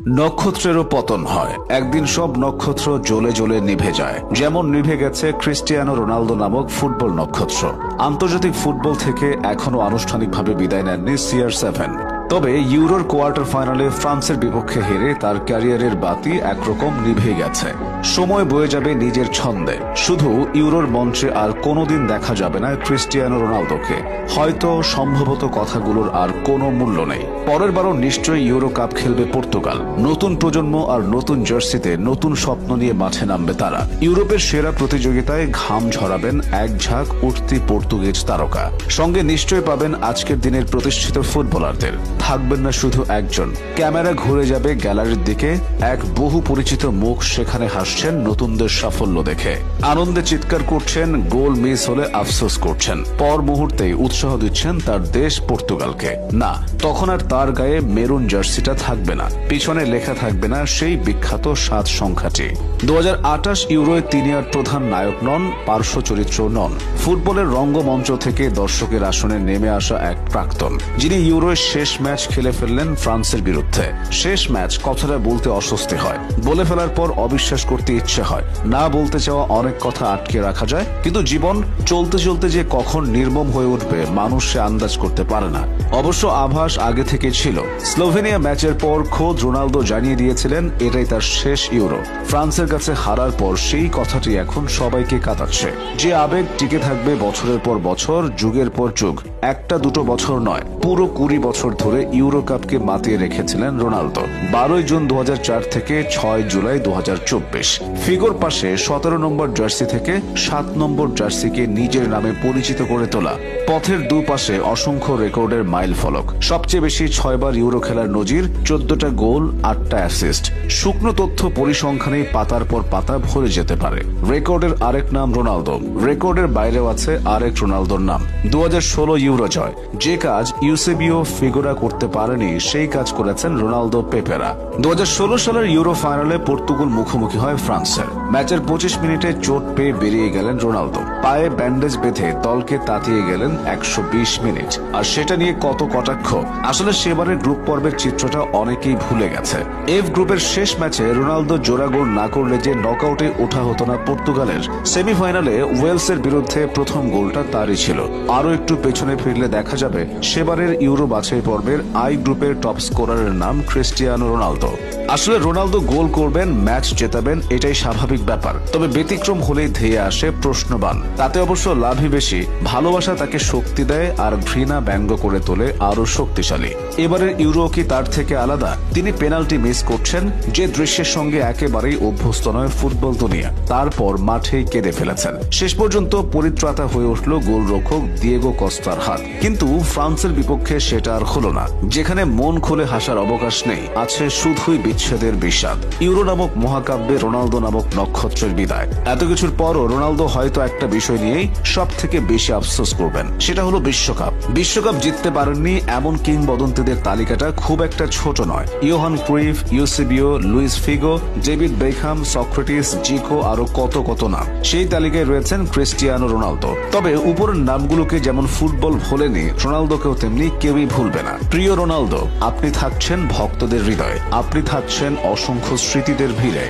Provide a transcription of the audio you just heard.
নক্ষত্রেরও পতন হয়, একদিন সব নক্ষত্র জ্বলে জ্বলে নিভে যায়। যেমন নিভে গেছে ক্রিস্টিয়ানো রোনালদো নামক ফুটবল নক্ষত্র। আন্তর্জাতিক ফুটবল থেকে এখনো আনুষ্ঠানিকভাবে বিদায় নেননি CR7। তবে ইউরোর কোয়ার্টার ফাইনালে ফ্রান্সের বিপক্ষে হেরে তার ক্যারিয়ারের বাতি একরকম নিভে গেছে। সময় বয়ে যাবে নিজের ছন্দে। শুধু ইউরোর মঞ্চে আর কোনোদিন দেখা যাবে না ক্রিস্টিয়ানো রোনালদোকে। হয়তো সম্ভবত কথাগুলোর আর কোনো মূল্য নেই। পরের বারও নিশ্চয়ই ইউরো কাপ খেলবে পর্তুগাল। নতুন প্রজন্ম আর নতুন জার্সিতে নতুন স্বপ্ন নিয়ে মাঠে নামবে তারা। ইউরোপের সেরা প্রতিযোগিতায় ঘাম ঝরাবেন এক ঝাঁক উঠতি পর্তুগিজ তারকা। সঙ্গে নিশ্চয় পাবেন আজকের দিনের প্রতিষ্ঠিত ফুটবলারদের। থাকবেন না শুধু একজন, ক্যামেরা ঘুরে যাবে গ্যালারির দিকে। এক বহু পরিচিত মুখ সেখানে হাসছেন নতুনদের সাফল্য দেখে, আনন্দে চিৎকার করছেন, গোল মিস হলে আফসোস করছেন, পর মুহূর্তেই উৎসাহ দিচ্ছেন তার দেশ পর্তুগালকে। না, তখন আর তার গায়ে মেরুন জার্সিটা থাকবে না, পিছনে লেখা থাকবে না সেই বিখ্যাত 7 সংখ্যাটি। 2028 ইউরোয় তিনি আর প্রধান নায়ক নন, পার্শ্ব চরিত্র নন। ফুটবলের রঙ্গমঞ্চ থেকে দর্শকের আসনে নেমে আসা এক প্রাক্তন, যিনি ইউরোয় শেষ ম্যাচ খেলে ফেললেন ফ্রান্সের বিরুদ্ধে। শেষ ম্যাচ কথাটা বলতে অস্বস্তি হয়, বলে ফেলার পর অবিশ্বাস করতে ইচ্ছে হয়। না বলতে চাওয়া অনেক কথা আটকে রাখা যায়, কিন্তু জীবন চলতে চলতে যে কখন নির্মম হয়ে উঠবে মানুষ সে আন্দাজ করতে পারে না। অবশ্য আভাস আগে থেকে ছিল। স্লোভেনিয়া ম্যাচের পর খোদ রোনালদো জানিয়ে দিয়েছিলেন এটাই তার শেষ ইউরো। ফ্রান্সের কাছে হারার পর সেই কথাটি এখন সবাইকে কাঁদাচ্ছে। যে আবেগ টিকে থাকবে বছরের পর বছর, যুগের পর যুগ। একটা দুটো বছর নয়, পুরো 20 বছর ধরে ইউরো কাপকে মাতিয়ে রেখেছিলেন রোনালদো। 12 জুন 2004 থেকে 6 জুলাই 2024। ফিগোর পাশে 17 নম্বর জার্সি থেকে 7 নম্বর জার্সিকে নিজের নামে পরিচিত করে তোলা। পথের দুপাশে অসংখ্য রেকর্ডের মাইল ফলক। সবচেয়ে বেশি 6 বার ইউরো খেলার নজির, 14টা গোল, 8টা অ্যাসিস্ট। শুকনো তথ্য পরিসংখ্যানে পাতার পর পাতা ভরে যেতে পারে। রেকর্ডের আরেক নাম রোনালদো। রেকর্ডের বাইরেও আছে আরেক রোনালদোর নাম। 2016 ইউরো জয়। যে কাজ ইউসেবিও ফিগোরা করতে পারেনি, সেই কাজ করেছেন রোনালদো পেপেরা। 2016 সালের ইউরো ফাইনালে পর্তুগাল মুখোমুখি হয় ফ্রান্সের। ম্যাচের 25 মিনিটে চোট পেয়ে বেরিয়ে গেলেন রোনালদো। পায়ে ব্যান্ডেজ বেঁধে দলকে তাতিয়ে গেলেন 120 মিনিট। আর সেটা নিয়ে কত কটাক্ষ। আসলে সেবারের গ্রুপ পর্বের চিত্রটা অনেকেই ভুলে গেছে। এফ গ্রুপের শেষ ম্যাচে রোনালদো জোড়া গোল না করলে যে নকআউটে ওঠা হতো না পর্তুগালের। সেমিফাইনালে ওয়েলসের বিরুদ্ধে প্রথম গোলটা তারই ছিল। আরো একটু পেছনে ফিরলে দেখা যাবে সেবারের ইউরো বাছাই পর্বের আই গ্রুপের টপ স্কোরারের নাম ক্রিস্টিয়ানো রোনালদো। আসলে রোনালদো গোল করবেন, ম্যাচ জেতাবেন, এটাই স্বাভাবিক ব্যাপার। তবে ব্যতিক্রম হলেই ধেয়ে আসে প্রশ্নবাণ। তাতে অবশ্য লাভই বেশি। ভালোবাসা তাকে শক্তি দেয় আর ঘৃণা ব্যঙ্গ করে তোলে আরো শক্তিশালী। এবারের ইউরো কি তার থেকে আলাদা? তিনি পেনাল্টি মিস করছেন, যে দৃশ্যের সঙ্গে একেবারেই অভ্যস্ত নয় ফুটবল দুনিয়া। তারপর মাঠেই কেঁদে ফেলেছেন। শেষ পর্যন্ত পরিত্রাতা হয়ে উঠল গোলরক্ষক দিয়েগো কস্তার হাত। কিন্তু ফ্রান্সের বিপক্ষে সেটা আর হলো না। যেখানে মন খুলে হাসার অবকাশ নেই, আছে শুধুই বিচ্ছেদের বিষাদ। ইউরো নামক মহাকাব্যে রোনালদো নামক নক্ষত্রের বিদায়। এত কিছুর পরও রোনালদো হয়তো একটা বিষয় নিয়েই সব থেকে বেশি আফসোস করবেন, সেটা হলো বিশ্বকাপ। বিশ্বকাপ জিততে পারেননি এমন কিংবদন্তিদের তালিকাটা খুব একটা ছোট নয়। Johan Cruyff, Eusebio, Luis Figo, David Beckham, Socrates, Zico, আরো কত কত নাম। সেই তালিকায় রয়েছেন ক্রিস্টিয়ানো রোনালদো। তবে উপরের নামগুলোকে যেমন ফুটবল ভোলেনি, রোনালদোকেও তেমনি কেউই ভুলবে না। প্রিয় রোনালদো, আপনি থাকছেন ভক্তদের হৃদয়ে, আপনি থাকছেন অসংখ্য স্মৃতিদের ভিড়ে।